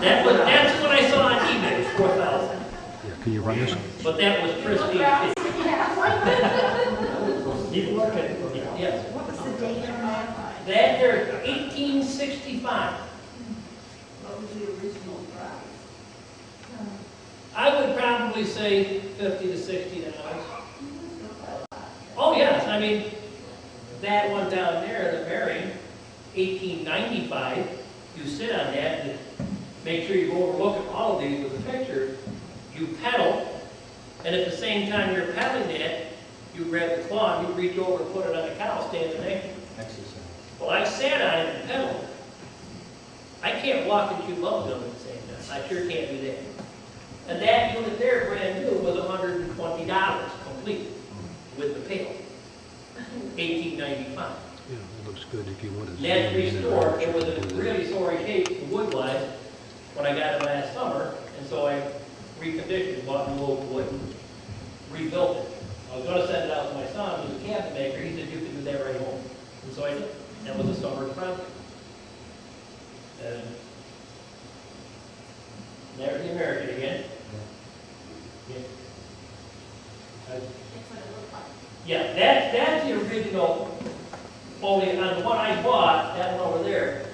That's what I saw on eBay, 4,000. Yeah, can you run this? But that was pristine. You work it, yes. What was the date on that? That there, 1865. What was the original price? I would probably say 50 to 60 dollars. Oh yes, I mean that one down there, the Marion, 1895. You sit on that and make sure you go overlook at all of these with the picture. You pedal, and at the same time you're pedaling it, you grab the claw and you reach over and put it on the cow standing there. Exercise. Well, I sat on it and pedaled. I can't walk and chew bubble gum at the same time. I sure can't do that. And that unit there, brand new, was $120 complete with the pail. 1895. Yeah, it looks good if you want to. That's restored. It was in really sorry shape, wood-wise, when I got it last summer, and so I reconditioned, bought new oak wood, and rebuilt it. I was going to send it out to my son, who's a cabinet maker. He said, you can do that right home. And so I did. That was a summer project. And there's the American again. Yeah. Yeah, that's the original, only on the one I bought, that one over there,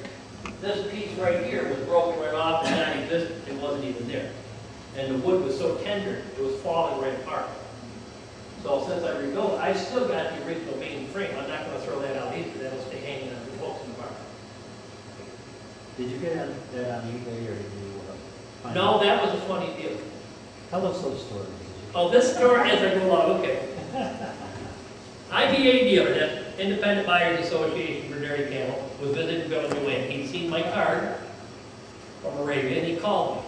this piece right here was broken right off and non-existent. It wasn't even there. And the wood was so tender, it was falling right apart. So since I rebuilt it, I still got the original main frame. I'm not going to throw that out either. That'll stay hanging on the books in the bar. Did you get that on eBay or did you find No, it? that was a funny deal. Tell us those stories. Oh, this story as I go along, okay. IBA dealer, that's Independent Buyers Association for Dairy Cattle, was visiting Bill New Wayne. He'd seen my card from Arabia and he called me.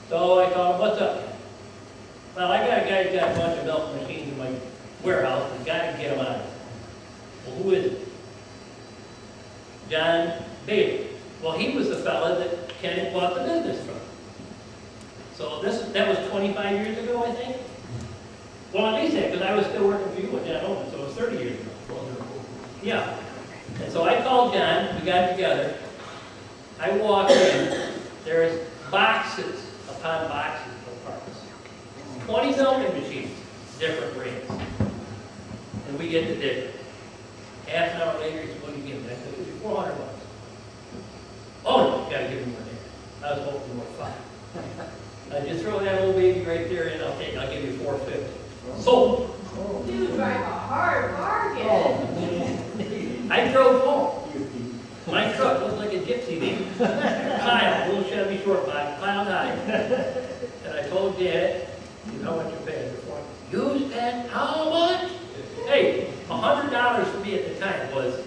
So I called him, what's up? Well, I got a guy who's got a bunch of milk machines in my warehouse. He's got to get them out. Well, who is it? John Bailey. Well, he was the fella that Kenneth bought the business from. So that was 25 years ago, I think. Well, at least that, because I was still working for you at John Owen, so it was 30 years ago. Yeah. And so I called John, we got together. I walked in, there's boxes upon boxes of parts. 20 milking machines, different brands. And we get to dig. Half an hour later, he said, what do you give me? I said, it'll be $400. Oh, no, you gotta give me more than that. I was hoping more $5. I just throw that old baby right there and I'll give you $450. Sold. You drive a hard bargain. Oh. I drove home. My truck looked like a gypsy baby. Kyle, little Chevy short box, piled high. And I told Janet, you know what you're paying for? You spent how much? Hey, $100 for me at the time was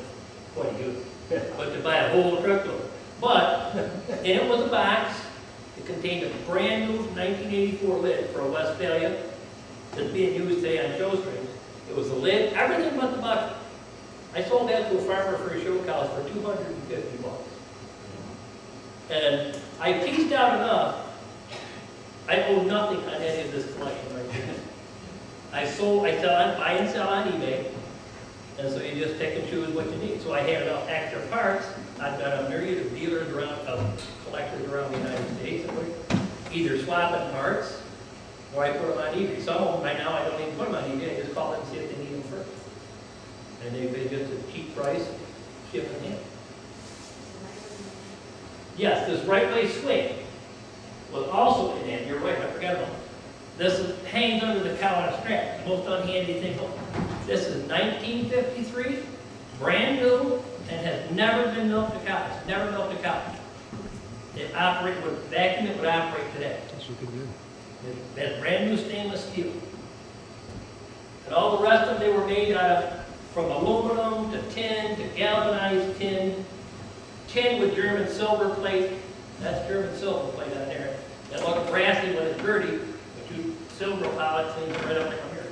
quite good. But to buy a whole truckload. But, and it was a box. It contained a brand new 1984 lid for a Westphalia that's being used today on show strings. It was the lid, everything but the bucket. I sold that to a farmer for a show cows for $250. And I pieced out enough. I owe nothing on any of this collection right here. I buy and sell on eBay. And so you just pick and choose what you need. So I have enough extra parts. I've got a myriad of dealers around, collectors around the United States. And we're either swapping parts or I put them on eBay. Some of them right now I don't even put them on eBay. I just call them and see if they need them first. And they pay just a cheap price, ship and handle. Yes, this right way swing was also in there. You're right, I forgot about it. This hangs under the cow on a strap. The most unhandy thing. This is 1953, brand new, and has never been milked a cow. It's never milked a cow. It operates with vacuum. It would operate today. That's looking good. That's brand new stainless steel. And all the rest of them, they were made out of from aluminum to tin to galvanized tin. Tin with German silver plate. That's German silver plate on there. It looks brassy when it's dirty, but you silver polish things right up there.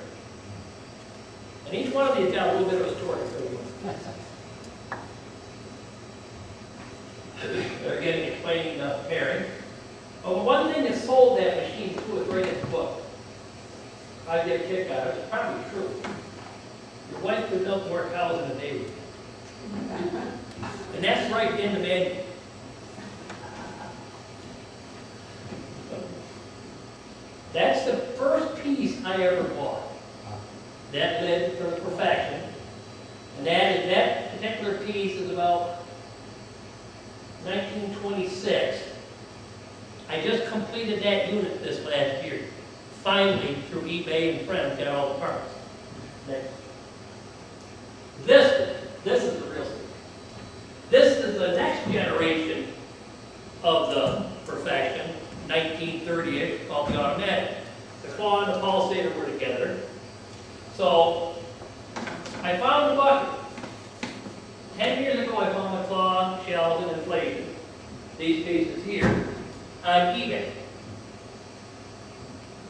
And each one of these got a little bit of a story for you. They're getting explaining Mary. Oh, one thing that sold that machine too is right in the book. I get a kick out of it. It's probably true. Your wife could milk more cows in a day. And that's right in the manual. I ever bought. That lid for perfection. And that particular piece is about 1926. I just completed that unit this last year. Finally, through eBay and friends, got all the parts. Next. This is the real story. This is the next generation of the perfection, 1930-ish, called the automatic. The claw and the pulsator were together. So I found the bucket. 10 years ago, I found the claw, shells, and inflation. These pieces here on eBay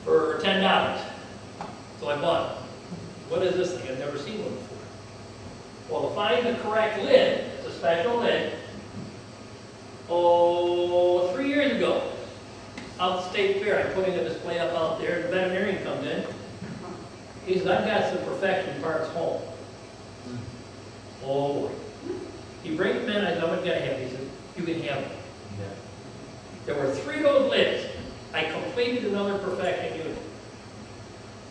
for $10. So I bought it. What is this thing? I've never seen one before. Well, to find the correct lid, it's a special lid. 3 years ago, out at the State Fair, I'm putting a display up out there. The veterinarian comes in. He says, I've got some perfection parts home. Oh boy. He brings them in. I said, how much can I have? He said, you can have them. Yeah. There were 3 of those lids. I completed another perfection unit.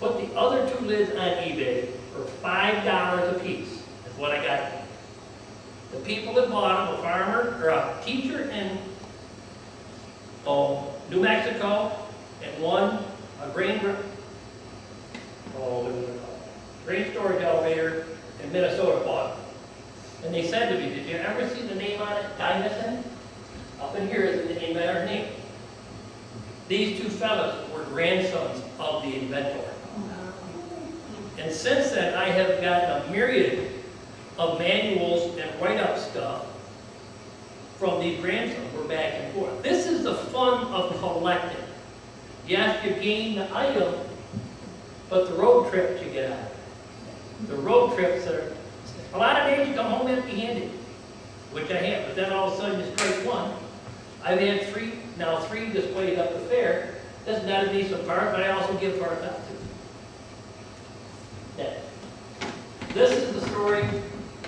Put the other 2 lids on eBay for $5 a piece. Is what I got. The people that bought them, a farmer or a teacher in New Mexico, and one a grain storage elevator in Minnesota bought them. And they said to me, did you ever see the name on it, Dynison? Up in here is the inventor's name. These 2 fellows were grandsons of the inventor. And since then, I have gotten a myriad of manuals and write-up stuff from these grandsons. We're back and forth. This is the fun of collecting. Yes, you gain the item, but the road trips you get out of it. The road trips are, a lot of days you come home empty-handed, which I have, but then all of a sudden you strike one. I've had 3 displayed up the fair. This is not a decent part, but I also give parts out too. Next. This is the story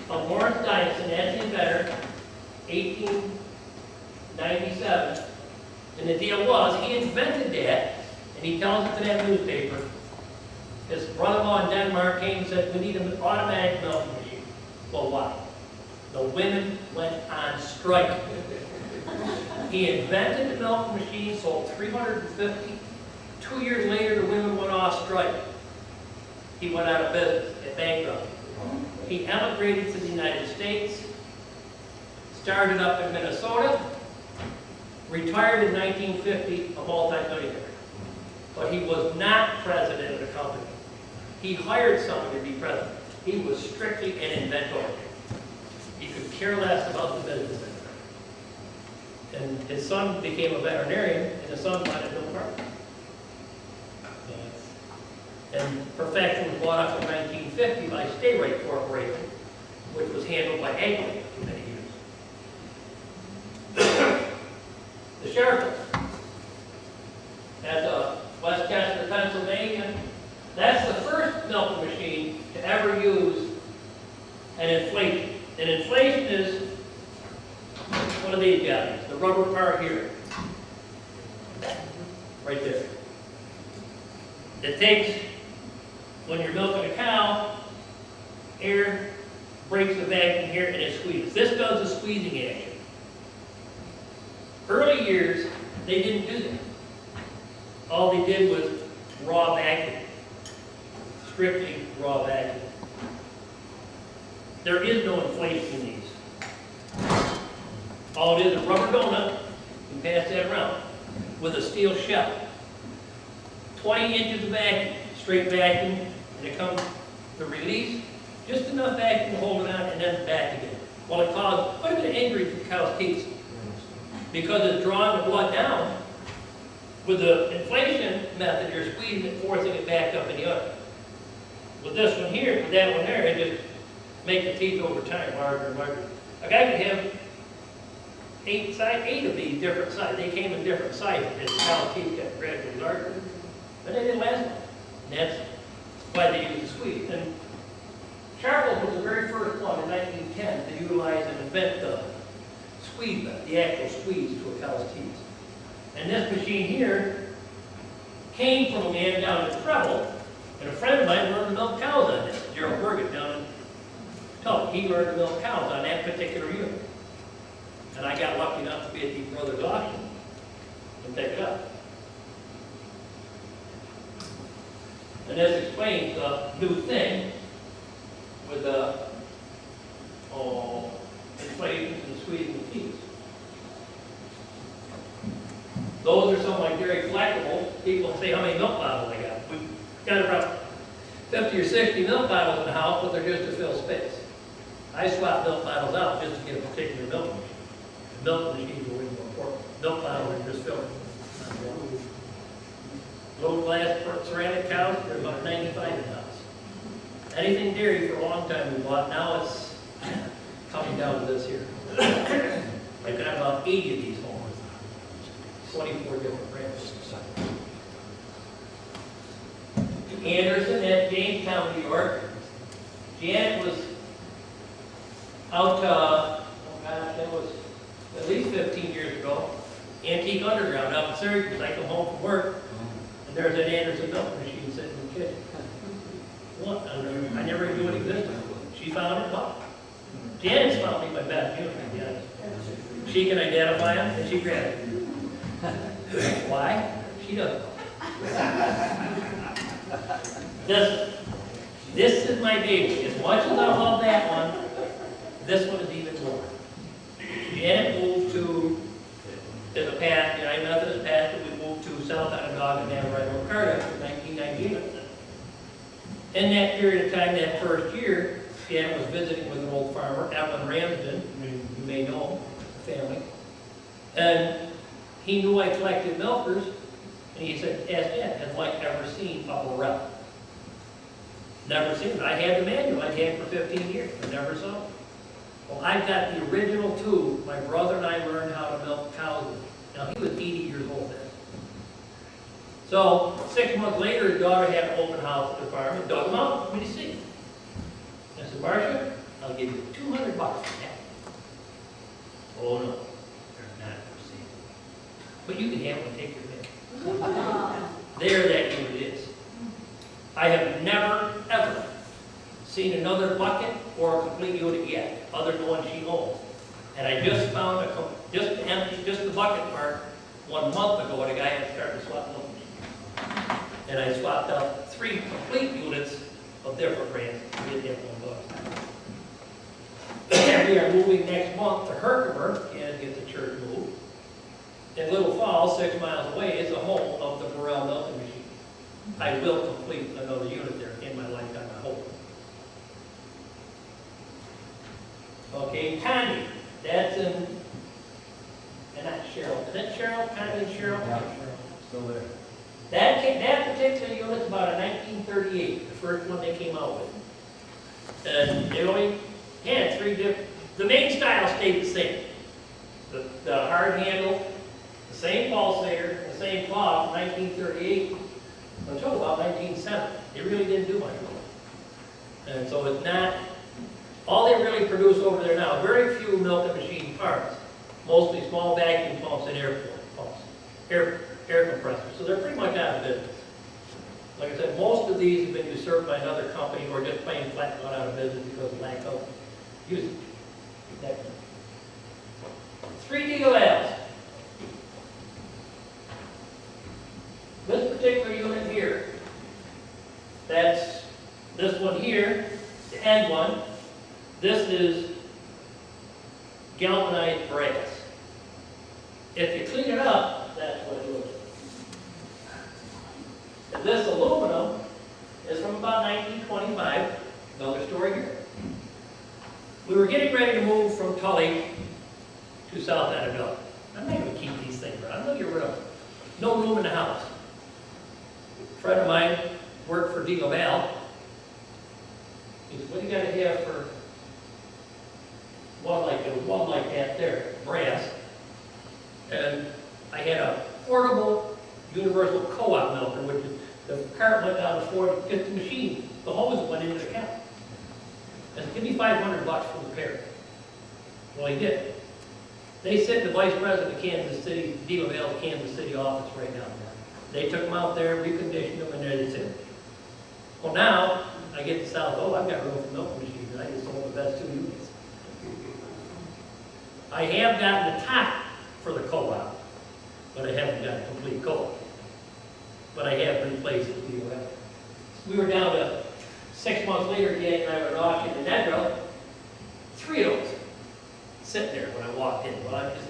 of Lawrence Dynison, that's the inventor, 1897. And the deal was, he invented that, and he tells it to that newspaper. His brother-in-law in Denmark came and said, we need an automatic milking machine. Well, why? The women went on strike. He invented the milking machine, sold 350. 2 years later, the women went off strike. He went out of business, at bankruptcy. He emigrated to the United States, started up in Minnesota, retired in 1950, a multi-millionaire. But he was not president of the company. He hired someone to be president. He was strictly an inventor. He could care less about the business. And his son became a veterinarian, and his son wanted no part. And perfection was bought up in 1950 by Stay-Right Corporation, which was handled by Agley for many years. The Sheraton at Westchester, Pennsylvania. That's the first milking machine to ever use an inflation. An inflation is one of these guys, the rubber part here, right there. It takes, when you're milking a cow, air breaks the vacuum here and it squeezes. This does the squeezing action. Early years, they didn't do that. All they did was raw vacuum. Strictly raw vacuum. There is no inflation in these. All it is a rubber donut, you pass that around, with a steel shell. 20 inches of vacuum, straight vacuum, and it comes to release, just enough vacuum to hold it on and then back again. Well, it caused quite a bit of injury to the cow's teeth because it's drawing the blood down. With the inflation method, you're squeezing it, forcing it back up in the udder. With this one here, with that one there, it just makes the teeth over time larger and larger. A guy could have 8 of these different sizes. They came in different sizes as the cow's teeth got gradually larger. But they didn't last long. And that's why they used the squeeze. And Charcoal was the very first one in 1910 to utilize and invent the squeeze method, the actual squeeze to a cow's teeth. And this machine here came from a man down in Treble And a friend of mine learned to milk cows on this, Gerald Bergen down in Tulsa. He learned to milk cows on that particular unit. And I got lucky enough to be at the brothers auction and pick it up. And this explains the new thing with the inflations and squeezing the teeth. Those are some of my dairy collectibles. People say how many milk bottles I got. We've got about 50 or 60 milk bottles in the house, but they're just to fill space. I swap milk bottles out just to get a particular milk machine. The milk machines are way more important. Milk bottles are just filled. Little glass ceramic cows, they're about 95 in the house. Anything dairy for a long time we bought, now it's coming down to this here. I've got about 80 of these homes, 24 different brands. Anderson at Jamestown, New York. Janet was out, that was at least 15 years ago, Antique Underground out in Syracuse. I come home from work, and there's an Anderson milk machine sitting in the kitchen. What? I never knew it existed. She found it, bought it. Janet's found me my best unit, to be honest. She can identify them, and she grabs it. Why? She doesn't know. This is my baby. As much as I love that one, this one is even more. Janet moved to, as a pastor, I'm a Methodist pastor, we moved to South Onondaga and Amarillo, Cardiff in 1998. In that period of time, that first year, Janet was visiting with an old farmer, Evan Ramsden, you may know the family, and he knew I collected milkers, and he said, ask Dad, has Mike ever seen a Burrell? Never seen it. I had the manual, I'd had it for 15 years, I never saw it. Well, I've got the original two. My brother and I learned how to milk cows with. Now, he was 80 years old then. So, 6 months later, his daughter had an open house at the farm and dug them out for me to see. I said, Marcia, I'll give you $200 for that. Oh, no, they're not for sale. But you can have one, take your pick. There that unit is. I have never, ever seen another bucket or a complete unit yet, other than the one she owns. And I just found just the bucket part 1 month ago when a guy had started to swap milk machines. And I swapped out 3 complete units of different brands to get that $1. And we are moving next month to Herkimer and get the church moved. In Little Falls, 6 miles away, is the home of the Burrell milking machine. I will complete another unit there in my lifetime, I hope. Okay, Connie, that's in, and not Cheryl. Is that Cheryl? Connie and Cheryl? Yeah, still there. That particular unit's about a 1938, the first one they came out with. And they only had 3 different, the main style stayed the same. The hard handle, the same pulsator, the same cloth, 1938, until about 1970. They really didn't do much with it. And so it's not, all they really produce over there now, very few milking machine parts, mostly small vacuum pumps and air pumps, air compressors. So they're pretty much out of business. Like I said, most of these have been usurped by another company or just plain flat gone out of business because of lack of usage. 3 deal valves. This particular unit here, that's this one here, the end one. This is galvanized brass. If you clean it up, that's what it looks like. And this aluminum is from about 1925, another story here. We were getting ready to move from Tully to South Annabelle. I'm not going to keep these things around. I'm going to get rid of them. No room in the house. A friend of mine worked for Deagle Val. He said, what do you got to have for one like that there, brass? And I had a portable universal co-op milker, which is the cart went down the floor to get the machine. The hose went into the cap. I said, give me $500 for the repair. Well, he did. They sent the vice president of Kansas City, Deagle Val's Kansas City office right now. They took them out there, reconditioned them, and there they sit. Well, now, I get to South, oh, I've got room for milk machines, and I just sold the best 2 units. I have gotten the top for the co-op, but I haven't got a complete co-op. But I have replaced the POS. We were down to 6 months later, Jack and I were at auction in Nedrow, 3 of those sitting there when I walked in. Well, I just,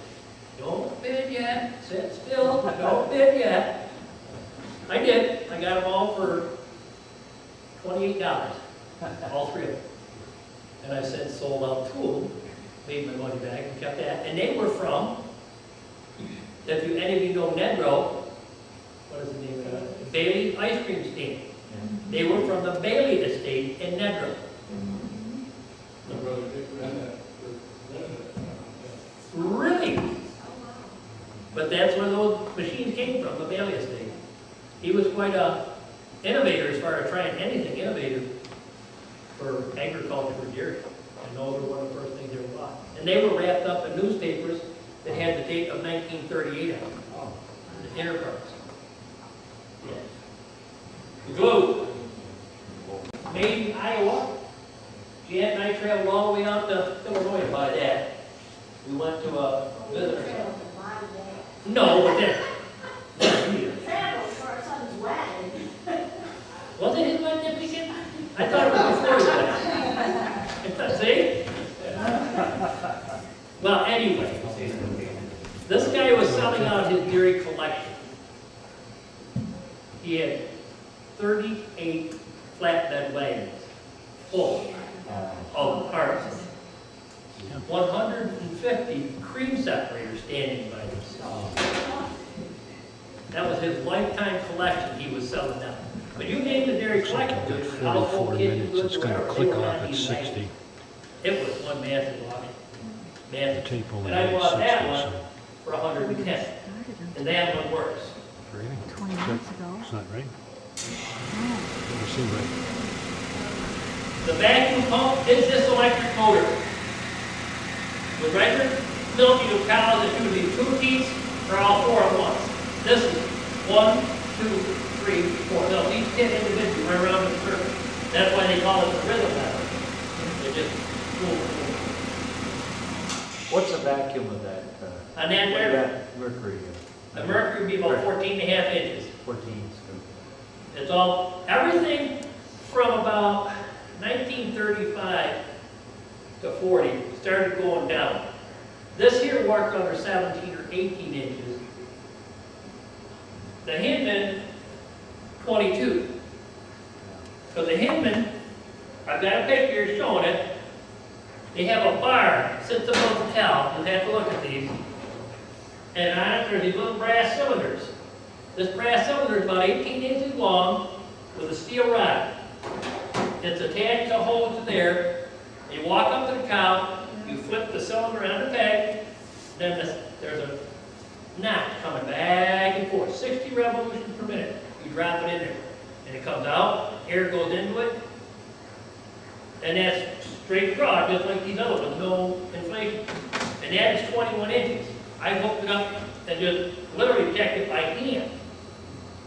don't bid yet, sit still, don't bid yet. I did, I got them all for $28, all 3 of them. And I since sold out 2 of them, made my money back and kept that. And they were from, if you, any of you know Nedrow, what is the name of it? Bailey Ice Cream Stand. They were from the Bailey Estate in Nedrow. Really? But that's where those machines came from, the Bailey Estate. He was quite a innovator as far as trying anything innovative for agriculture for dairy. And those were one of the first things they were bought. And they were wrapped up in newspapers that had the date of 1938 on them. The Enterprise. Yeah. Glue. Made in Iowa. Jan and I traveled all the way out to Illinois to buy that. We went to a visitor. No, but then. Travel for our son's wedding. Was it his wedding weekend? I thought it was before his wedding. See? Well, anyway, this guy was selling out his dairy collection. He had 38 flatbed wagons full of parts. 150 cream separators standing by themselves. That was his lifetime collection he was selling out. But you name the dairy collection, Got goods, 44 household kitchen minutes, goods, it's gonna whatever, click they were off not at even 60. wagons. It was one massive auction. Massive. Tape only And I had bought that 60, one so. for 110. And that one works. Really? 20 minutes ago. It's not right? Oh. Doesn't seem right. The vacuum pump is this electric motor. With regular milking of cows, it's usually 2 teats or all 4 at once. This is 1, 2, 3, 4. They'll each hit individually right around in the circle. That's why they call it the rhythm method. They just boom. What's the vacuum of that? And then there, That mercury? the mercury would be about 14.5 inches. 14. It's all, everything from about 1935 to 40 started going down. This here worked under 17 or 18 inches. The Hinman, 22. So the Hinman, I've got a picture showing it. They have a bar that sits above the cow. You'll have to look at these. And on it, there's these little brass cylinders. This brass cylinder is about 18 inches long with a steel rod. It's attached to holes there. You walk up to the cow, you flip the cylinder on the peg, then there's a knot coming back and forth, 60 revolutions per minute. You drop it in there, and it comes out, air goes into it, and that's straight draw, just like these other ones, no inflation. And that is 21 inches. I hooked it up and just literally checked it by hand.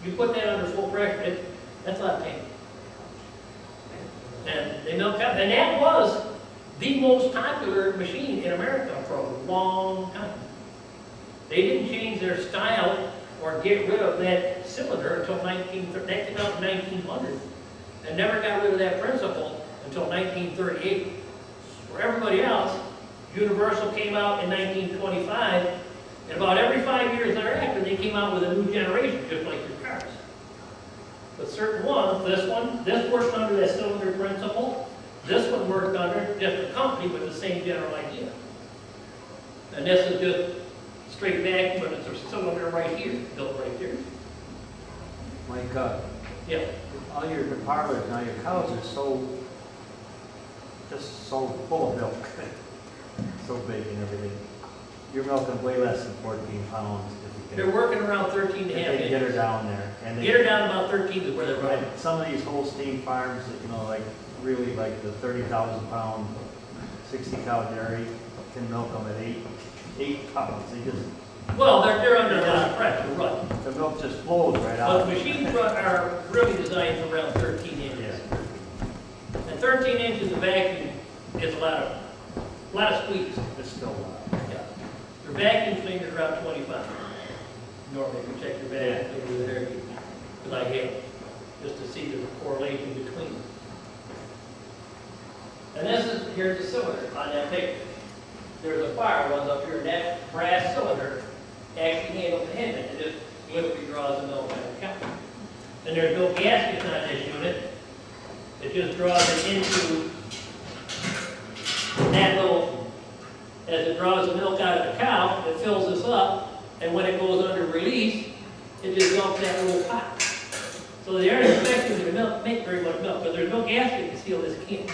You put that under full pressure, that's a lot of pain. And they milk out, and that was the most popular machine in America for a long time. They didn't change their style or get rid of that cylinder until that came out in 1900, and never got rid of that principle until 1938. For everybody else, Universal came out in 1925, and about every 5 years thereafter, they came out with a new generation, just like your cars. But certain ones, this worked under that cylinder principle. This one worked under a different company with the same general idea. And this is just straight vacuum, but it's a cylinder right here, built right here. Mike, Yeah. all your parlors, now your cows are just so full of milk. So big and everything. You're milking way less than 14 pounds if you They're can. working around 13 and a If half they can get her inches. down there. And they, Get her down about 13 is where they're running. right, some of these Holstein farms, that, you know, like really like the 30,000 pound, 60 cow dairy can milk them at 8 pounds. They just, Well, they're under a lot of pressure to run. the milk just flows right But out. machines are really designed for around 13 inches. 13 inches of vacuum is a lot of squeeze. It's still, Yeah. Your vacuum cleaner is around 25. Normally, if you check your vacuum cleaner there, because I have, just to see the correlation between them. And here's the cylinder on that picture. There's a fire runs up here, and that brass cylinder actually handles the head, and it just literally draws the milk out of the cow. And there's no gasket on this unit. It just draws it into that little, as it draws the milk out of the cow, it fills this up, and when it goes under release, it just dumps that little pot. So they aren't expecting to make very much milk, but there's no gasket to seal this can.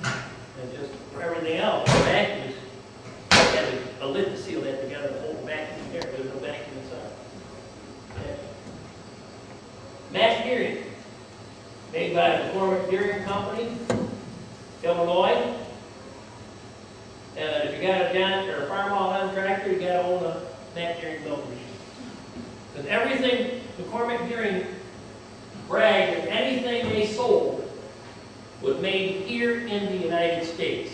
And just for everything else, the vacuum has a lid to seal that together, to hold the vacuum in there. There's no vacuum inside. Okay. Mass Gearing, made by the McCormick Gearing Company, Illinois. And if you got a giant or a farm tractor, you got to own a Mass Gearing milk machine. Because everything McCormick Gearing bragged that anything they sold was made here in the United States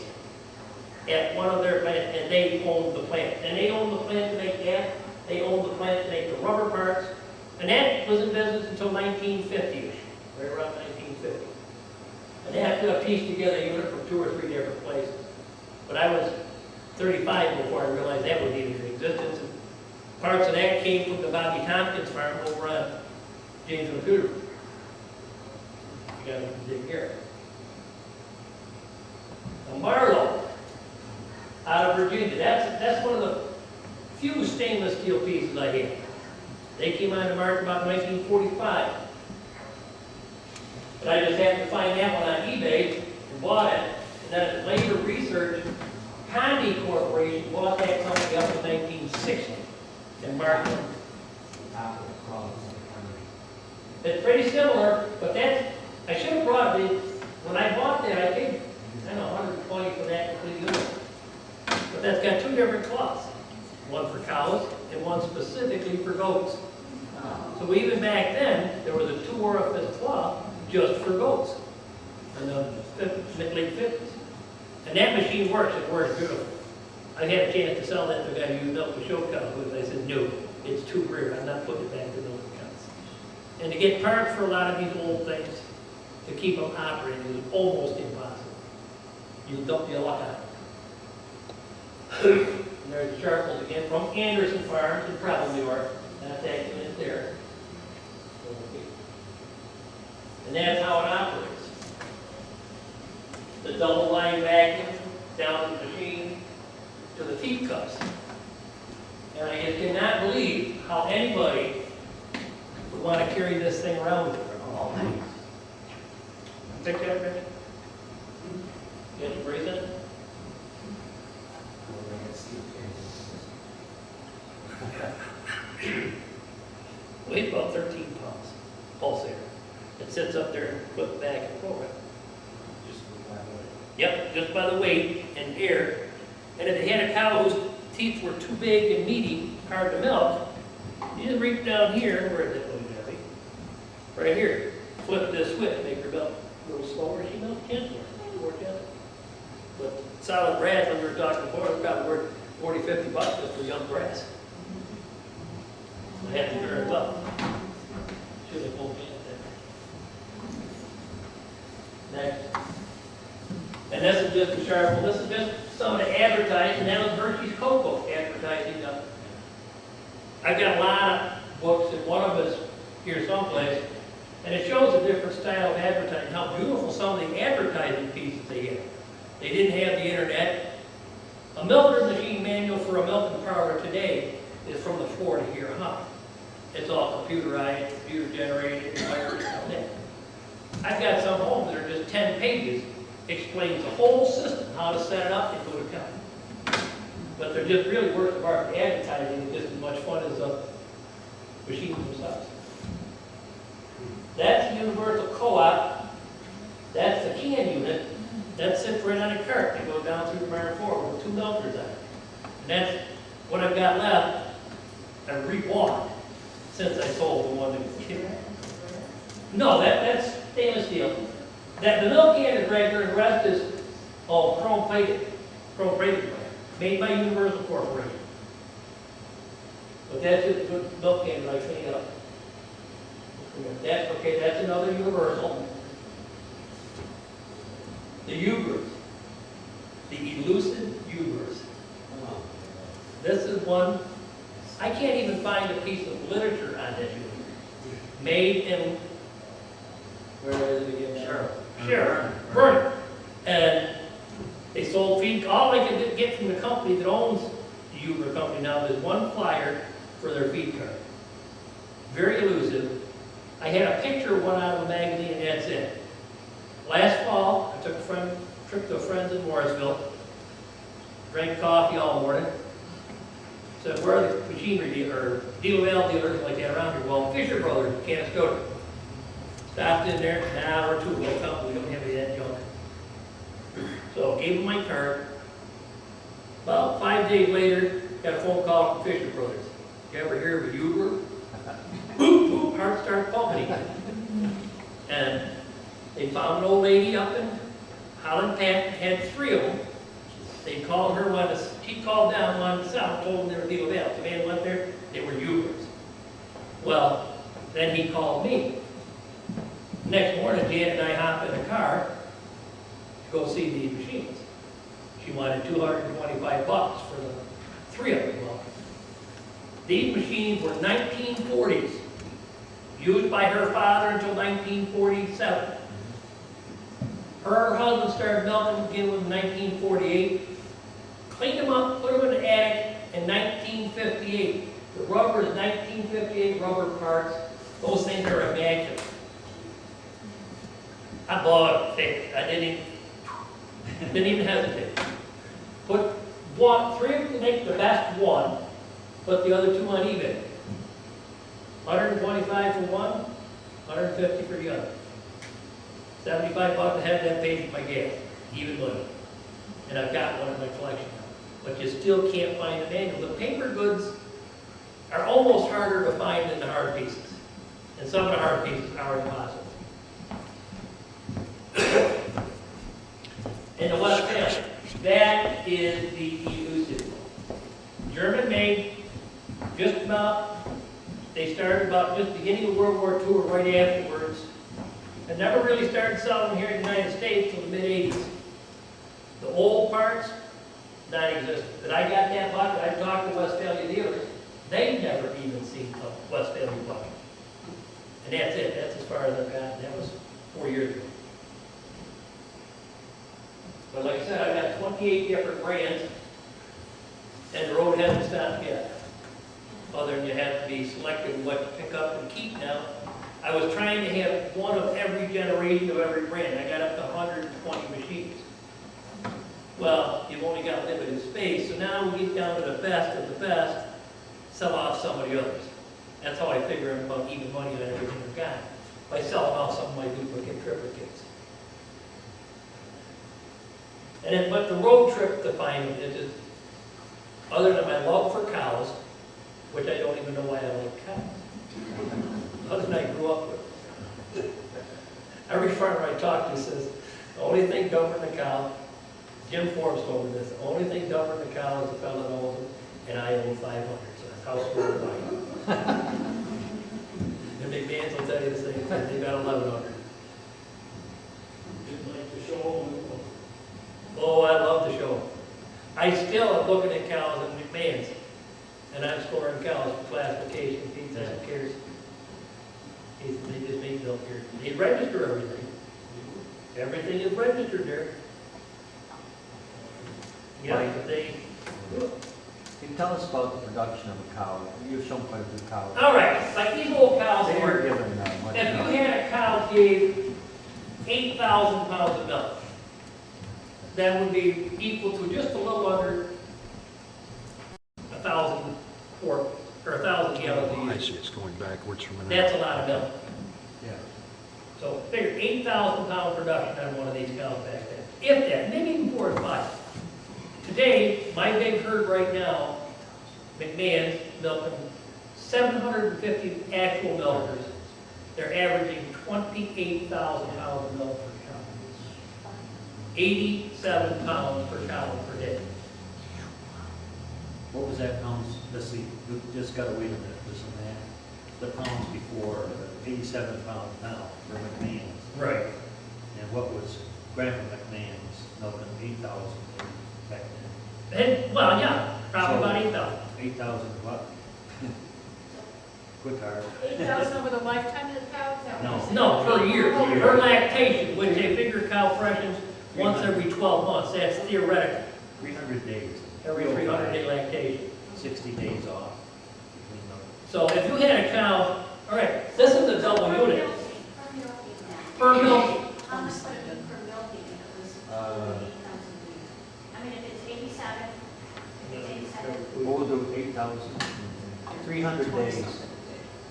at one of their plants, and they owned the plant. And they owned the plant to make that. They owned the plant to make the rubber parts. And that was in business until 1950-ish, right around 1950. And they had to piece together a unit from 2 or 3 different places. But I was 35 before I realized that was even in existence. And parts of that came from the Bobby Tompkins farm over on James and Cooter. You got to dig here. Now, Marlowe, out of Virginia. That's one of the few stainless steel pieces I have. They came on the market about 1945. But I just happened to find that one on eBay and bought it. And then later research, Condi Corporation bought that company up in 1960 and marketed them. It's pretty similar, but I should have brought it. When I bought that, I paid, I don't know, $120 for that complete unit. But that's got 2 different cloths. One for cows and one specifically for goats. So even back then, there was a 2-orifice cloth just for goats in the late 50s. And that machine works. It works beautiful. I had a chance to sell that to a guy who used milk to show cows with. I said, no, it's too rare. I'm not putting it back to milk cows. And to get parts for a lot of these old things, to keep them operating, is almost impossible. You dump your luck out. And there's the charcoals again from Anderson Farms in Provo, New York. That's that unit there. And that's how it operates. The double line vacuum down the machine to the teeth cups. And I just cannot believe how anybody would want to carry this thing around with them all night. Pick that up, Rich? You have to brace it? Weighs about 13 pounds, pulsator. It sits up there and flips back and forth. Yep, just by the weight and air. And if they had a cow whose teeth were too big and meaty, hard to milk, you just reach down here, where is it going to be? Right here. Flip this switch, make her milk a little slower. She milks gentler, more gentle. But solid brass, when we were talking before, it's probably worth $40, $50 just for young brass. I have to turn it up. Should have pulled me in there. Next. And this is just a sharp, this is just some of the advertising. That was Hershey's Cocoa advertising. I've got a lot of books, and one of them is here someplace, and it shows a different style of advertising, how beautiful some of the advertising pieces they have. They didn't have the internet. A milker's machine manual for a milking parlor today is from the floor to here up. It's all computerized, computer generated, wired, and all that. I've got some homes that are just 10 pages, explains the whole system, how to set it up and go to count. But they're just really works of art. The advertising is just as much fun as the machines themselves. That's the universal co-op. That's the can unit. That sits right on a cart that goes down through the barn floor with 2 milkers on it. And that's what I've got left. I've rebought since I sold the one that was killed. No, that's stainless steel. That the milk can is regular, and the rest is all chrome plated glass, made by Universal Corporation. But that's just the milk can that I clean up. That's okay, that's another Universal. The Ubers, the elusive Ubers. This is one, I can't even find a piece of literature on this Uber. Made in, where is it again? Sure, Vernon. And they sold feed, all I could get from the company that owns the Uber company now is one flyer for their feed cart. Very elusive. I had a picture of one out of a magazine and that's it. Last fall, I took a trip to a friend's in Morrisville, drank coffee all morning. Said, where are the machinery dealers, DeLaval dealers like that around here? Well, Fisher Brothers, Canastota. Stopped in there, nah, we're too low company, we don't have any of that junk. So gave them my card. About 5 days later, got a phone call from Fisher Brothers. You ever hear of a Uber? Boop, boop, heart started pumping again. And they found an old lady up in Holland Pack, had 3 of them. They called her, she called down, wanted to sell, told them they were DeLaval. The man went there, they were Ubers. Well, then he called me. Next morning, Jan and I hopped in the car to go see the machines. She wanted $225 for the 3 of them. Well, these machines were 1940s, used by her father until 1947. Her husband started milking again in 1948, cleaned them up, put them in the attic in 1958. The rubber is 1958 rubber parts. Those things are immaculate. I bought it. I didn't even hesitate. Put 3 of them to make the best one, put the other 2 on eBay. 125 for one, 150 for the other. $75 to have that paid for my gas, even money. And I've got one in my collection now. But you still can't find the manual. The paper goods are almost harder to find than the hard pieces. And some of the hard pieces are impossible. And the West End, that is the elusive one. German made, just about, they started about just beginning of World War II or right afterwards. And never really started selling here in the United States until the mid-80s. The old parts, non-existent. But I got that bucket, I talked to Westphalia dealers, they never even seen a Westphalia bucket. And that's it, that's as far as I've gotten. That was 4 years ago. But like I said, I've got 28 different brands, and the road hasn't stopped yet. Other than you have to be selective what to pick up and keep now. I was trying to have one of every generation of every brand. I got up to 120 machines. Well, you've only got limited space, so now we get down to the best of the best, sell off some of the others. That's how I figure I'm about even money on everything I've got, by selling off some of my duplicate triplicates. And then, but the road trip to find them is just, other than my love for cows, which I don't even know why I like cows. Other than I grew up with. Every farmer I talk to says, the only thing dumber than a cow, Jim Forbes told me this, the only thing dumber than a cow is the fella that owns them, and I own 500, so that's how smart I am. And McMahon's will tell you the same thing, they got 1,100. Didn't like to show them. Oh, I love the show. I still am looking at cows in McMahon's, and I'm scoring cows for classification. Pete doesn't care. They just make milk here. They register everything. Everything is registered there. Yeah, Right. they. Can you tell us about the production of a cow? You've shown quite a few cows. All right, like these old cows They were here. given much If milk. you had a cow gave 8,000 pounds of milk, that would be equal to just a little under 1,000 quart, or 1,000 gallons a I year. see it's going backwards from an That's a lot of milk. Yeah. So figure 8,000 pound production on one of these cows back then. If that, maybe even 4 or 5. Today, my big herd right now, McMahon's milking 750 actual milkers. They're averaging 28,000 pounds of milk per cow. 87 pounds per cow per day. What was that pounds, let's see, we just gotta wait a minute, this and that. The pounds before, 87 pounds now for McMahon's. Right. And what was Grandpa McMahon's milking 8,000 back then? And, well, yeah, probably So- about 8,000. 8,000 what? Quick hard. 8,000 over the lifetime of the cow? Is that what No. you're saying? No, per year, Oh, per lactation, which they figure cow freshens once every 12 months, that's theoretical. 300 days. Every 300-day lactation. 60 days off between them. So if you had a cow, all right, this is a double unit, Per milking. per milking. How much would it be per milking if it was 8,000 a year? I mean, if it's 87, if it's 87. What was it, 8,000? 300 days.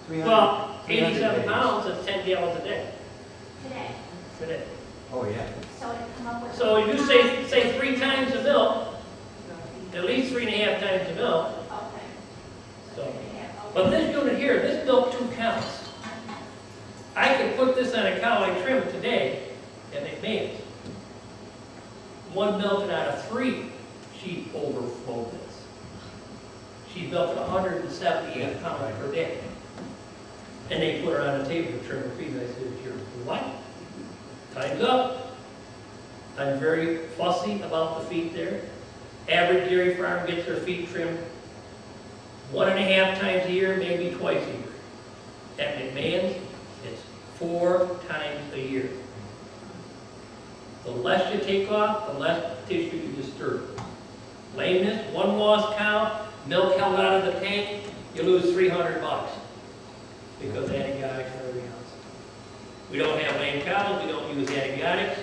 300 Well, 300 87 days. pounds, that's 10 gallons a day Today. today. Oh, yeah. So it come up with. So if you say 3 times the milk, at least 3.5 times the milk. Okay. So, but this unit here, this milk 2 cows. I could put this on a cow I trim today at McMahon's. One milking out of 3, she'd overflow this. She milked 178 pounds per day. And they put her on the table to trim her feet. I said, "You're what? Time's up." I'm very fussy about the feet there. Average dairy farm gets their feet trimmed 1.5 times a year, maybe twice a year. At McMahon's, it's 4 times a year. The less you take off, the less tissue you disturb. Lameness, one lost cow, milk held out of the tank, you lose $300 because of antibiotics and everything else. We don't have lame cows, we don't use antibiotics.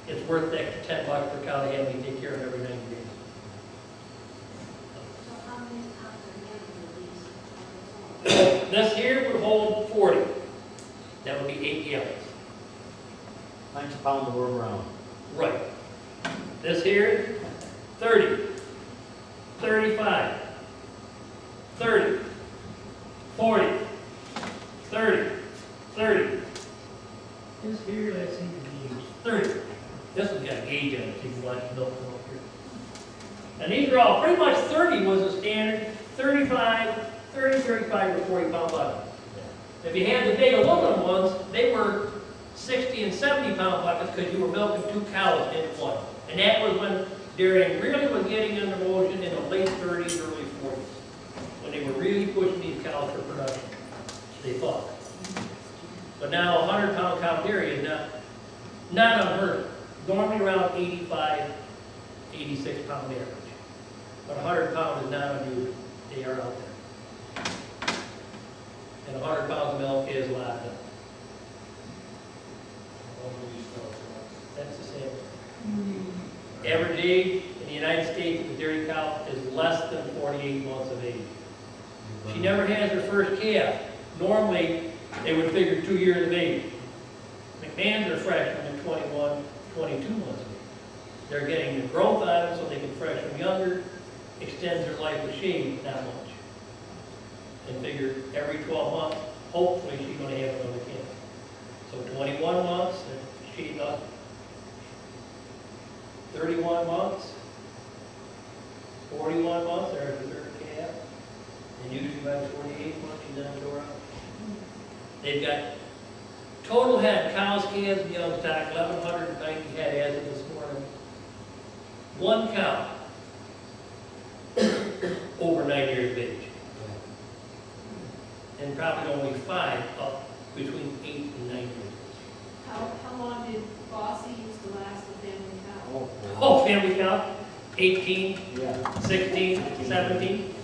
It's worth the extra $10 per cow to have me take care of every 90 days. So how many pounds are getting these? This here would hold 40. That would be 8 gallons. Times a pound to work around. Right. This here, 30, 35, 30, 40, 30, 30. This here, let's see, the gauge, 30. This one's got a gauge on it, so you can watch the milk come up here. And these are all, pretty much 30 was the standard, 35, 35 or 40 pound buckets. If you had the big aluminum ones, they were 60 and 70 pound buckets because you were milking 2 cows in one. And that was when dairying really was getting into motion in the late 30s, early 40s. When they were really pushing these cows for production, they thought. But now a 100 pound cow dairy is not unheard of. Normally around 85, 86 pound average. But 100 pound is not unusual. They are out there. And 100 pounds of milk is a lot of milk. That's the same. Average age in the United States of a dairy cow is less than 48 months of age. She never has her first calf. Normally, they would figure 2 years of age. McMahon's are fresh when they're 21, 22 months of age. They're getting the growth out of them so they can fresh them younger, extends their life of shade that much. And figure every 12 months, hopefully she's going to have another calf. So 21 months, she's up. 31 months, 41 months, there's the third calf. And usually by 48 months, she's on the door out. They've got total head, cows, calves, and young stock, 1,190 head as of this morning. One cow over 9 years of age. And probably only 5 up between 8 and 9 years. How long did Bossy used to last the family cow? Oh, family cow, 18, Yeah. 16, 17.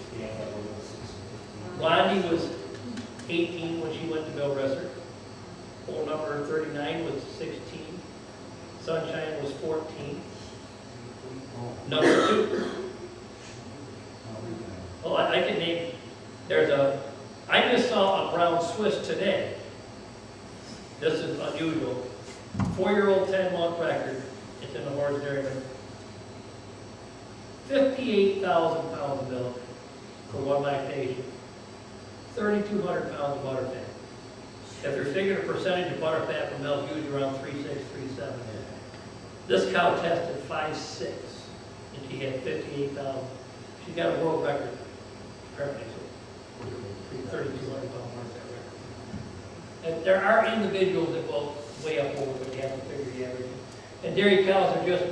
Blondie was 18 when she went to Bill Resser. Pole number 39 was 16. Sunshine was 14. Number 2. Oh, I can name, I just saw a brown Swiss today. This is unusual. 4-year-old, 10-month record. It's in the horse dairyman. 58,000 pounds of milk for one lactation. 3,200 pounds of butter fat. If they're figuring a percentage of butter fat from milk, usually around 3.6, 3.7. This cow tested 5.6, and she had 58,000. She got a world record, apparently, so 3,200 pound mark that record. And there are individuals that will way up over, but you have to figure the average. And dairy cows are just,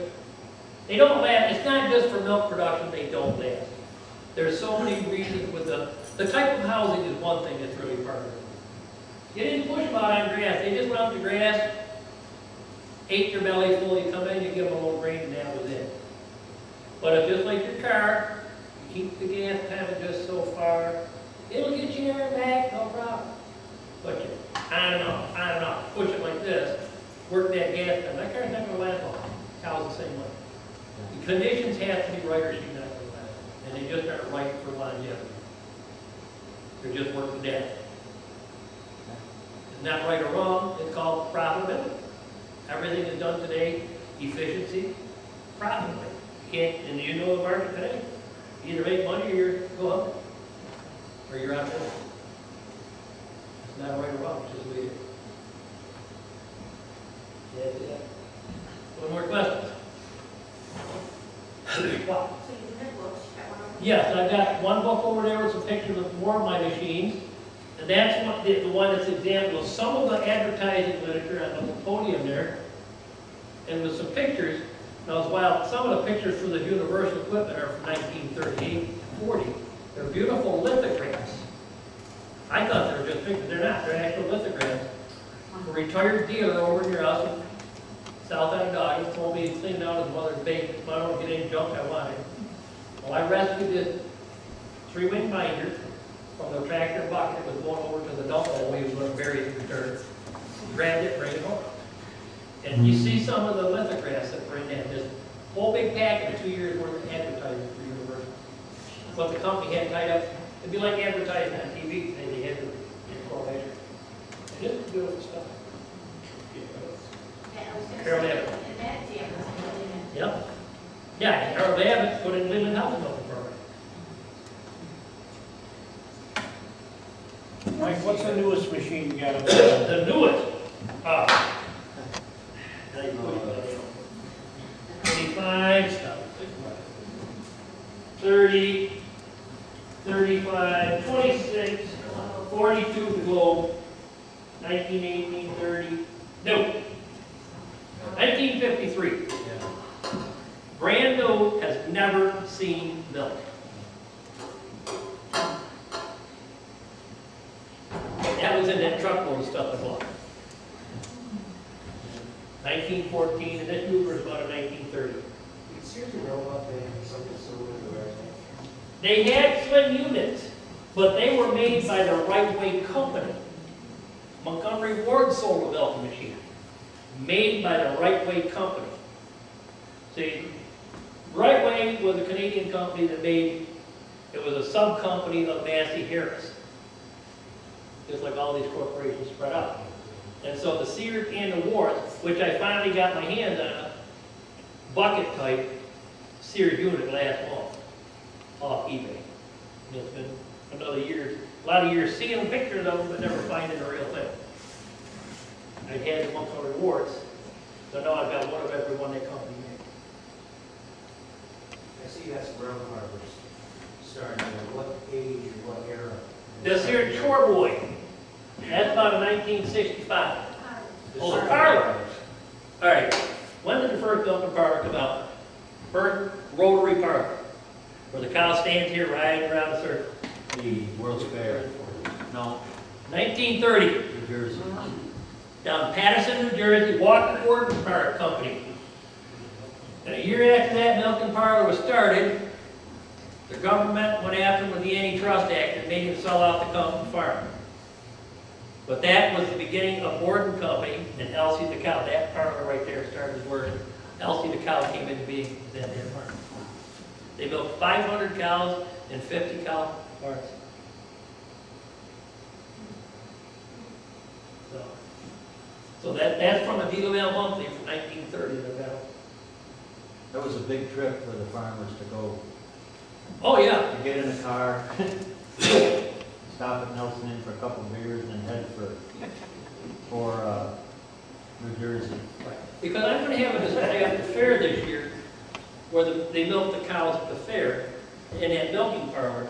they don't last. It's not just for milk production, they don't last. There's so many reasons with the type of housing is one thing that's really part of it. You didn't push them out on grass, they just went out to grass, ate their belly full, you come in, you give them a little grain, and that was it. But it's just like your car, you keep the gas pedal just so far, it'll get you there and back, no problem. But you on and off, push it like this, work that gas pedal, that car's not gonna last long. Cow's the same way. The conditions have to be right or she's not gonna last. And they just aren't right for longevity. They're just working dead. It's not right or wrong, it's called profitability. Everything is done today, efficiency, profitably. You can't, and you know the market today. You either make money or you go hungry. Or you're out of business. It's not right or wrong, it's just the way it is. Yeah. One more questions? Wow. So you did books, you got one over? Yes, I've got one book over there with some pictures of more of my machines. And that's the one that's example of some of the advertising literature on the podium there. And with some pictures. Now, while some of the pictures for the universal equipment are from 1938, 40, they're beautiful lithographs. I thought they were just pictures. They're not. They're actual lithographs. A retired dealer over in your house in South Onondaga told me he cleaned out his mother's basement. I don't get any junk I wanted. Well, I rescued this 3-wing binder from the tractor bucket. It was going over to the dump hole. He was going to bury it in return. Grabbed it, bring it home. And you see some of the lithographs that were in that. This whole big packet of 2 years worth of advertising for Universal. What the company had tied up, it'd be like advertising on TV. They had to correlation. Just beautiful stuff. Yeah, I was gonna Carol say, Abbott. and that, yeah, was really in. Yep. Yeah, and Harold Abbott put in Leland House Milking Program. Mike, what's the newest machine you got up there? The newest. 25, 30, 35, 26, 42 to go, 1918, 30, no, 1953. Brand new, has never seen milk. That was in that truckload of stuff I bought. 1914, and this mover is about a 1930. They had slim units, but they were made by the Right Way Company. Montgomery Ward sold a milking machine, made by the Right Way Company. See, Right Way was a Canadian company that made, it was a sub-company of Massey Harris. Just like all these corporations spread out. And so the Sears and the Wards, which I finally got my hands on a bucket type Sears unit last month off eBay. And it's been another year, a lot of years seeing pictures of them, but never finding the real thing. I had them on some rewards, so now I've got one of every one that company made. I see you got some brown harbors starting at what age or what era? This here Chore Boy, that's about a 1965. Oh, the parlor. All right, when did the first milking parlor come out? First rotary parlor, where the cow stands here riding around a circle. The World's Fair. No, 1930, New Jersey. down in Paterson, New Jersey, Walker Gordon Park Company. And a year after that milking parlor was started, the government went after him with the Antitrust Act and made him sell out the company farm. But that was the beginning of Gordon Company and Elsie the cow. That parlor right there started where Elsie the cow came into being at that farm. They milked 500 cows and 50 cow parts. So that's from a Deal Mail Monthly from 1930. That was a big trip for the farmers to go. Oh, yeah. To get in a car, stop at Nelson Inn for a couple of beers, and head for New Jersey. Because I'm gonna have a display at the fair this year, where they milk the cows at the fair, in that milking parlor.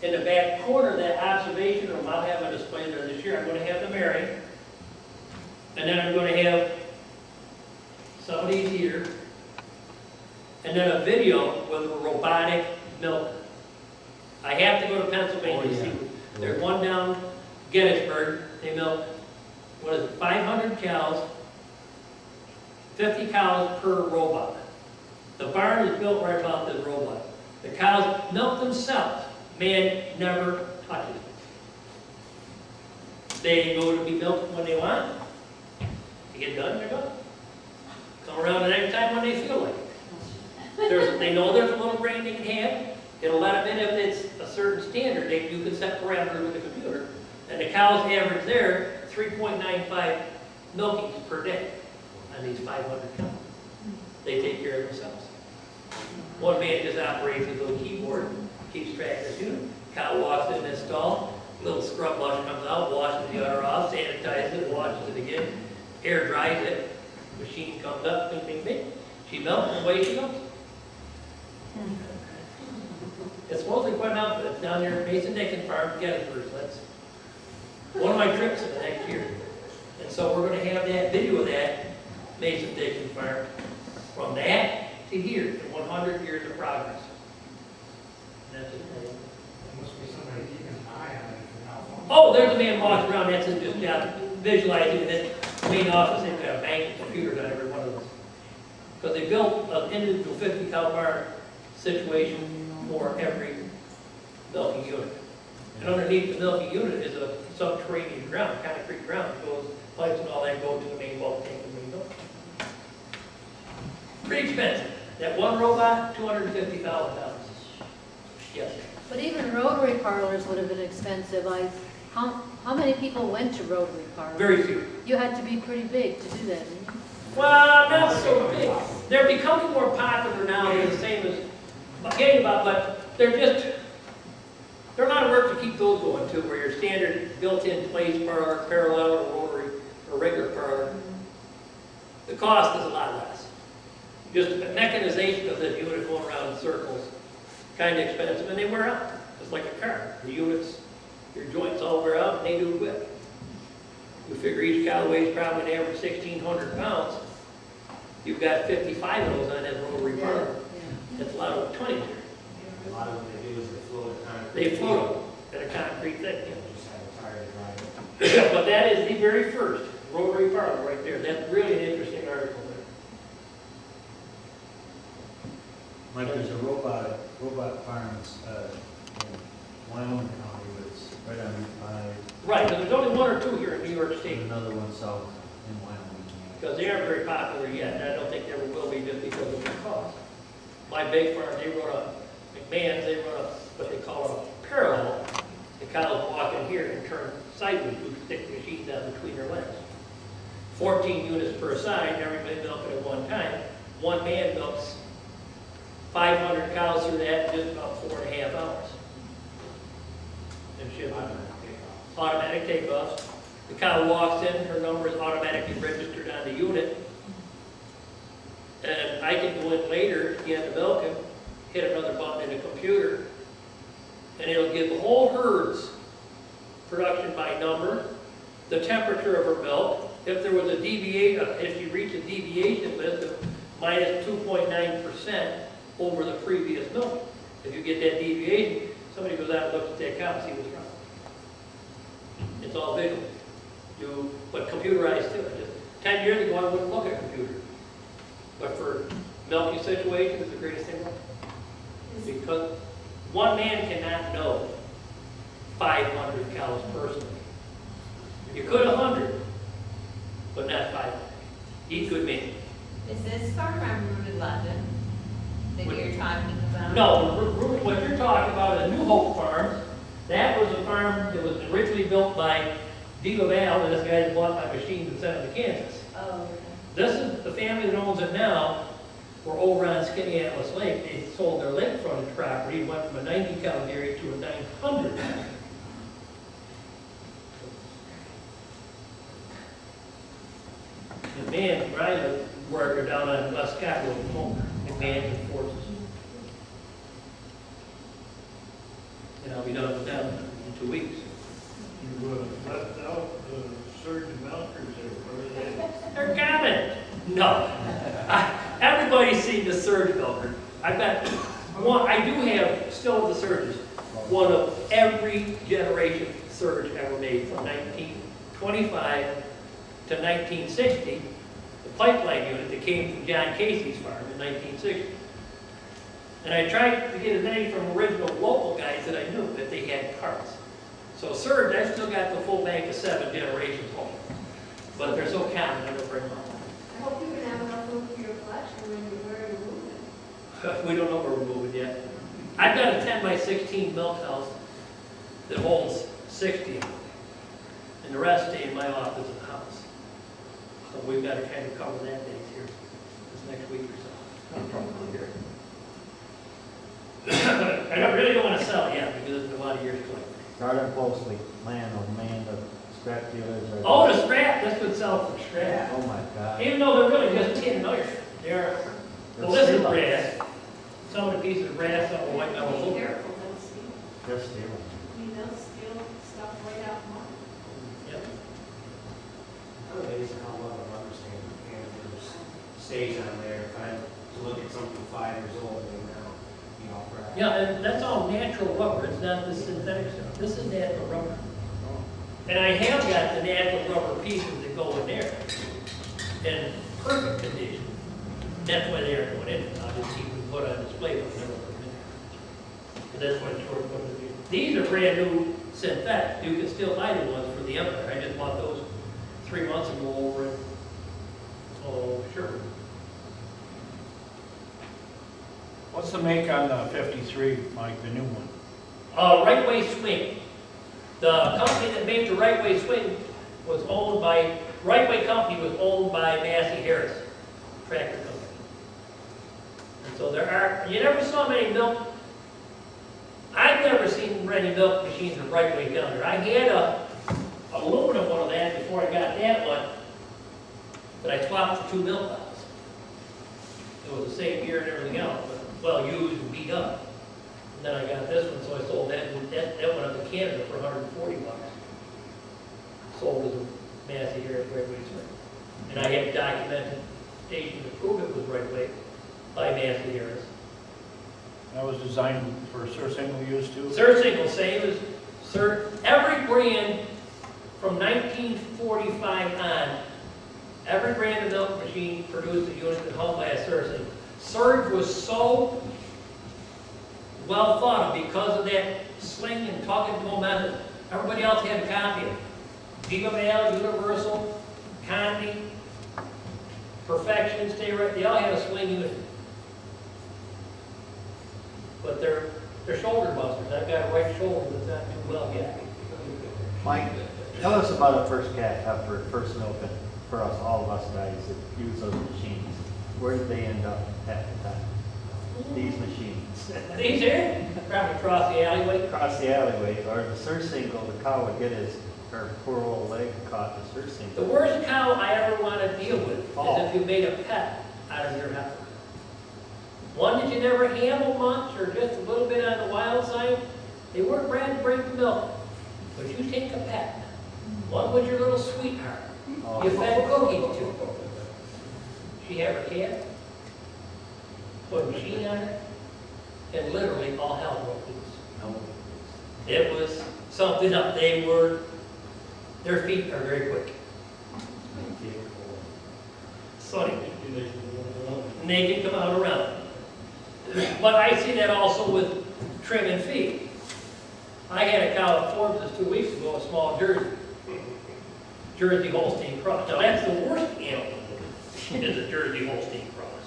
In the back corner of that observation room, I'll have a display there this year. I'm gonna have the Mary, and then I'm gonna have some of these here, and then a video with a robotic milker. I have to go to Pennsylvania to see. There's one down Gettysburg, they milk, 500 cows, 50 cows per robot. The barn is built right about this robot. The cows milk themselves. Man never touches it. They go to be milked when they want. They get done, they're done. Come around at any time when they feel like it. They know there's a little grain they can have. It'll let them in if it's a certain standard. You can set parameters with the computer. And the cows average there 3.95 milkings per day on these 500 cows. They take care of themselves. One man just operates his little keyboard, keeps track of the unit. Cow walks in this stall, little scrub brush comes out, washes the udder off, sanitizes it, washes it again, air dries it. Machine comes up, bing, bing, bing. She melts and away she goes. It's supposedly quite enough, but it's down there at Mason Dixon Farm, Gettysburg. So that's one of my trips in the next year. And so we're going to have that video of that Mason Dixon Farm from that to here, in 100 years of progress. And that's it. There must be somebody keeping an eye on it from now on. Oh, there's a man walking around, that's his job, visualizing it. Main office, they've got a bank of computers on every one of those. Because they built an individual 50 cow barn situation for every milking unit. And underneath the milking unit is a subterranean ground, concrete ground. It goes, pipes and all that go to the main bulk tank and main milk. Pretty expensive. That one robot, $250,000. Yes. But even rotary parlors would have been expensive. How many people went to rotary parlors? Very few. You had to be pretty big to do that, didn't you? Well, not so big. They're becoming more popular now. They're the same as but they're a lot of work to keep those going too, where your standard built-in place parlor, parallel or rotary or regular parlor, the cost is a lot less. Just the mechanization of this unit going around in circles, kind of expensive, and they wear out. It's like a car. The units, your joints all wear out, and they do quick. You figure each cow weighs probably an average 1,600 pounds. You've got 55 of those on that rotary parlor. That's a lot of tonnage there. A lot of what they do is they float a concrete. They float in a concrete thing. You just have a tire to drive it. But that is the very first rotary parlor right there. That's really an interesting article there. Mike, there's a robot farms in Wyoming County, it's right on Route 5. Right, but there's only one or two here in New York State. And another one south in Wyoming. Because they aren't very popular yet, and I don't think they ever will be just because of the cost. My big farm, they run a McMahon's, they run a what they call a parallel. The cows walk in here and turn sideways, we stick the machines down between their legs. 14 units per side, everybody milking at one time. One man milks 500 cows through that in just about 4.5 hours. And ship automatic takeoffs. The cow walks in, her number is automatically registered on the unit. And I can go in later at the end of milking, hit another button in the computer, and it'll give the whole herd's production by number, the temperature of her milk, if there was a deviation, if you reach a deviation list of minus 2.9% over the previous milk. If you get that deviation, somebody goes out and looks at that cow and see what's wrong. It's all visual. But computerized too. Just 10 years ago, I wouldn't look at computers. But for milking situations, it's the greatest thing ever. Because one man cannot know 500 cows personally. You could 100, but not 500. He could me. Is this farm on Route 11 that you're talking about? No, what you're talking about is New Hope Farms. That was a farm that was originally built by Diva Val, and this guy that bought my machines and sent them to Kansas. Oh, okay. This is the family that owns it now. We're over on Skinny Atlas Lake. They sold their lake frontage property, went from a 90 cow dairy to a 900. the man, where I live, worker down on West Scott Road, home, and management forces. And I'll be done with them in 2 weeks. You left out the surge milkers there, They're coming. No. Everybody's seen the surge milker. I've got one, I do have still the surges. One of every generation surge ever made from 1925 to 1960. The pipeline unit that came from John Casey's farm in 1960. And I tried to get as many from original local guys that I knew that they had parts. So surge, I've still got the full bank of 7 generations home. But they're so common, I don't bring them I hope you can have enough room for your collection when you're moving. home. We don't know where we're moving yet. I've got a 10 by 16 milk house that holds 60. And the rest stay in my office in the house. So we've got to kind of cover that base here this next week or so. I really don't want to sell it yet because it's a lot of years to wait. Start up closely, man, oh man, the scrap dealers are. Oh, the scrap, this would sell for scrap. Oh my God. Even though they're really just tin iron. They're, well, this is brass. Some of the pieces of brass, some of the white metal. Be careful, they'll steal. They're stealing. I mean, they'll steal stuff right out from under. Yep. I'm amazed how well of understanding Andrews stays on there, kind of to look at something 5 years old and now, you know, perhaps. Yeah, and that's all natural rubber. It's not the synthetic stuff. This is natural rubber. And I have got the natural rubber pieces that go in there in perfect condition. That's why they aren't going in. I'll just keep them put on display, but never put them in there. And that's why it's short put in there. These are brand new synthetic. You can still buy the ones for the Empire. I just bought those 3 months ago over it. Oh, sure. What's the make on the 53, Mike, the new one? Right Way Swing. The company that made the Right Way Swing was owned by, Right Way Company was owned by Massey Harris, tractor company. And so there are, you never saw many milk, I've never seen many milk machines with Right Way down there. I had a aluminum one of that before I got that one, but I swapped for 2 milk bottles. It was the same year and everything else, but well used and beat up. And then I got this one, so I sold that, and that went up to Canada for $140. Sold as a Massey Harris Right Way Swing. And I had documentation to prove it was Right Way by Massey Harris. That was designed for single use too? Sir Single, same as Sir, every brand from 1945 on, every brand of milk machine produced a unit that held by a Sir Single. Surge was so well thought of because of that sling and tuck and go method. Everybody else had a copy of it. Viva Mail, Universal, Condi, Perfection, Stay Right, they all had a swing unit. But they're shoulder busters. I've got a right shoulder that's not too well yet. Mike, tell us about a first calf after first milking for us, all of us guys that use those machines. Where did they end up at the time? These machines. These here, probably across the alleyway. Across the alleyway, or the Sir Single, the cow would get her poor old leg caught the Sir The Single. worst cow I ever want to deal with Oh. is if you made a pet out of your heifer. One that you never handled much or just a little bit on the wild side, they weren't bred to break the milk. But you take a pet, one was your little sweetheart, Oh. you fed cookies to. She had her cat, put a machine on her, and literally all hell broke loose. It was something up. Their feet are very quick. Sunny. And they can come out around. But I see that also with trim and feed. I had a cow at Forbes 2 weeks ago, a small Jersey Holstein cross. Now that's the worst animal is a Jersey Holstein cross.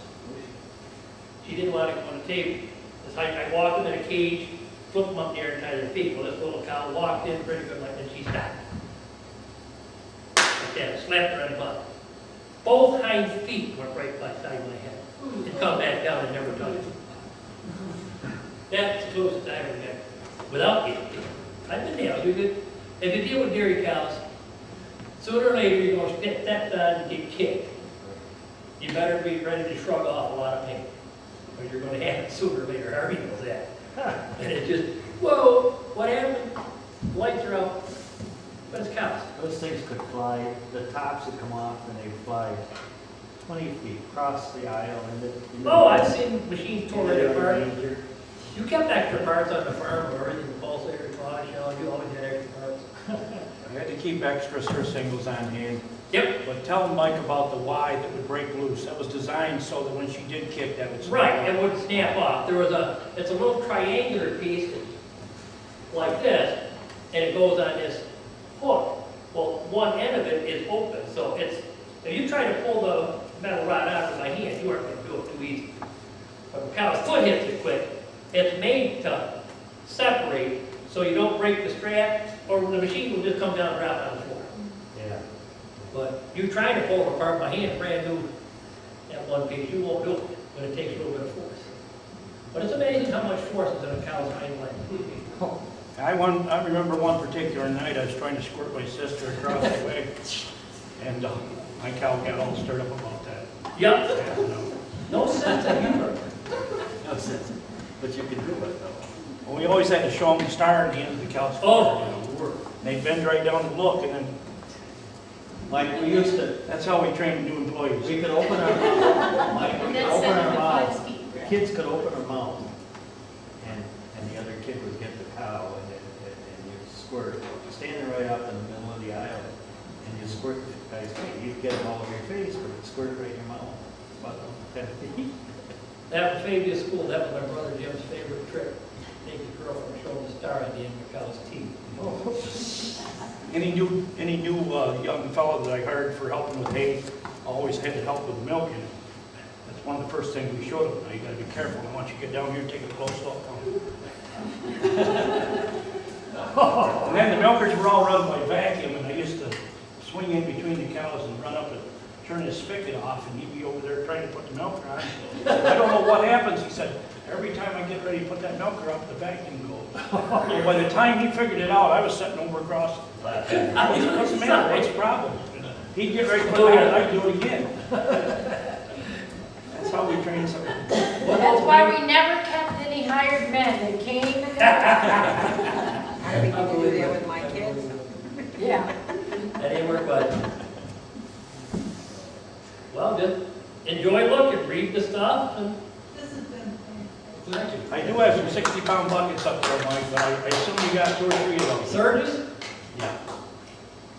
She didn't want to go on the table. I walked them in a cage, flipped them up there and tied their feet. Well, this little cow walked in pretty good, and she stopped. Like that, slapped her on the butt. Both hind feet went right by side of my head and come back down and never touched me. That's the closest I ever got without getting kicked. I've been there. If you deal with dairy cows, sooner or later you're going to step on and get kicked. you better be ready to shrug off a lot of pain, or you're gonna have it sooner or later, Harvey knows that. And it just, whoa, what happened? Lights are out, but it's cows. Those things could fly, the tops would come off and they'd fly 20 feet across the aisle and it. Oh, I've seen machines tore right apart. You kept extra parts on the farm, or everything, the pulsator, claw shell, you always had extra parts. I had to keep extra Sir Singles on hand. Yep. But tell Mike about the Y that would break loose. That was designed so that when she did kick, that would snap Right, off. it would snap off. There was it's a little triangular piece like this, and it goes on this hook. Well, one end of it is open, so if you try to pull the metal rod out with my hand, you aren't going to do it too easy. But if a cow's foot hits it quick, it's made to separate so you don't break the strap, or the machine will just come down and drop on the floor. Yeah. But you try to pull it apart by hand, brand new, that one piece, you won't do it, but it takes a little bit of force. But it's amazing how much force is in a cow's hind leg. I remember one particular night, I was trying to squirt my sister across the way, and my cow got all stirred up about that. Yep, Yeah, you know. no sense of humor. No sense. But you can do it though. Well, we always had to show them the star at the end of the cow's Oh, you know. my word. They'd bend right down to look, and then Like we used to, that's how we trained new employees. we could open our, Mike, we could That's open our 7 to 5 mouth. speed. Kids could open their mouth and the other kid would get the cow and you squirt, standing right up in the middle of the aisle and you squirt the guy's face. You'd get it all over your face, but it squirted right in your mouth. About 10 feet. That was Fabius school, that was my brother Jim's favorite trick. Take his girlfriend, show him the star at the end of the cow's teeth. Any new young fellow that I hired for helping with hay always had to help with milking. That's one of the first things we showed them. Now you got to be careful. I want you to get down here and take a close look. And then the milkers were all run by vacuum, and I used to swing in between the cows and run up and turn his spigot off, and he'd be over there trying to put the milker on. I don't know what happens. He said, every time I get ready to put that milker up, the vacuum goes. And by the time he figured it out, I was sitting over across. What's the matter? What's the problem? He'd get ready to put it on, and I'd do it again. That's how we train some. That's why we never kept any hired men that came and I think you can do that with my kids. yeah. That didn't work, but, well, just enjoy looking, read the stuff, and This has been, I do have some 60-pound buckets up there, Mike, but I assume you got 2 or 3 of those. surges, Yeah.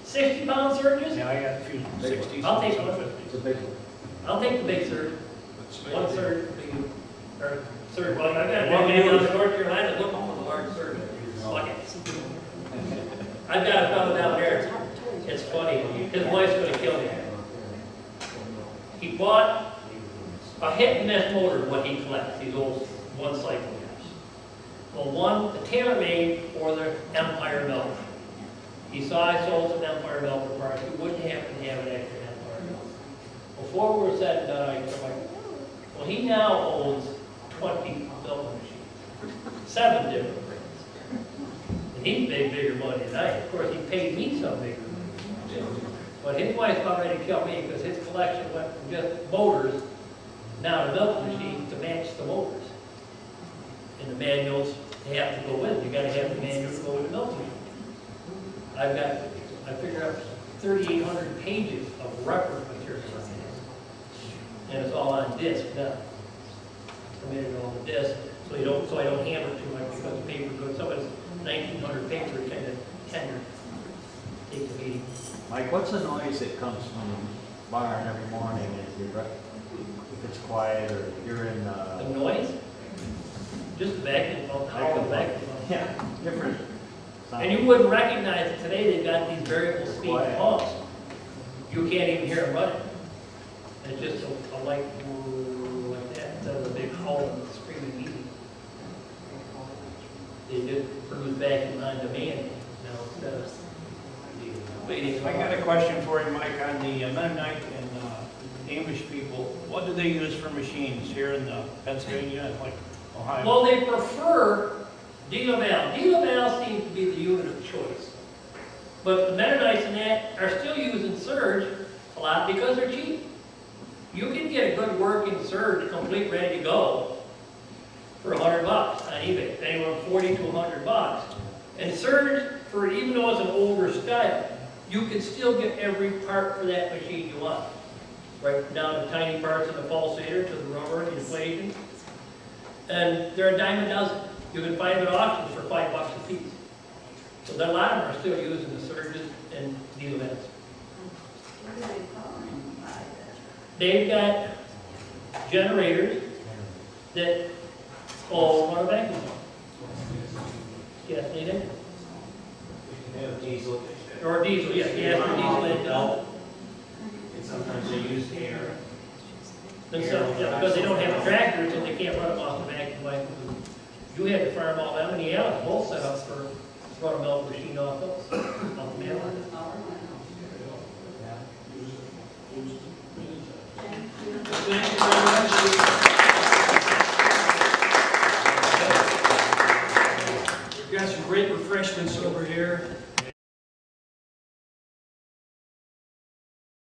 60-pound surges. Yeah, I got a few 60s. I'll take some one. 50s. I'll take the big surge. One surge for you, or surge, well, I got one man down in North Carolina, look home with a large surge. Buckets. I've got a fellow down there, it's funny, his wife's gonna kill me. He bought a hit and miss motor, what he collects, these old one-cycle cars. Well, the tailor-made for the Empire milk. He saw I sold some Empire milk parts, he wouldn't happen to have an extra Empire milk. Before we were said and done, I was like, well, he now owns 20 milk machines, 7 different brands. And he made bigger money than I. Of course, he paid me some bigger money. But his wife's about ready to kill me because his collection went from just motors now to milk machines to match the motors. And the manuals, they have to go with it. You gotta have the manual to go with the milk machine. I figured out 3,800 pages of reference material on this. And it's all on disc now. I made it all on disc, so I don't hammer too much because the paper goes, some of it's 1,900 paper, kind of tender. Take the meeting. Mike, what's the noise that comes from the barn every morning if it's quiet or you're in, The noise, just vacuum, all the vacuum. yeah, different sound. And you wouldn't recognize it today, they've got these variable speed Quiet. pumps. You can't even hear them running. It's just a light whirr like that, instead of a big hole and screaming music. They just produce vacuum on demand now instead of waiting. I got a question for you, Mike, on the Mennonite and Amish people. What do they use for machines here in Pennsylvania and like Ohio? Well, they prefer De La Valle. De La Valle seems to be the unit of choice. But the Mennonites and that are still using surge a lot because they're cheap. You can get a good working surge, complete, ready to go, for $100 on eBay, anywhere from 40 to $100. And surge, for even though it's an older style, you can still get every part for that machine you want. Right down to tiny parts of the pulsator, to the rubber, the inflation. And they're a dime a dozen. You can find them at auctions for $5 a piece. So a lot of them are still using the surges and diesel heads. They've got generators that all run a vacuum pump. Yes, they do. You can have diesel. Or diesel, yeah, gas or diesel. And sometimes they use air. And so, yeah, because they don't have tractors and they can't run them off the vacuum like you had to farm all them, and the Allen's both set up for run a milk machine off those, off the Allen. Thank you very much. We've got some great refreshments over here.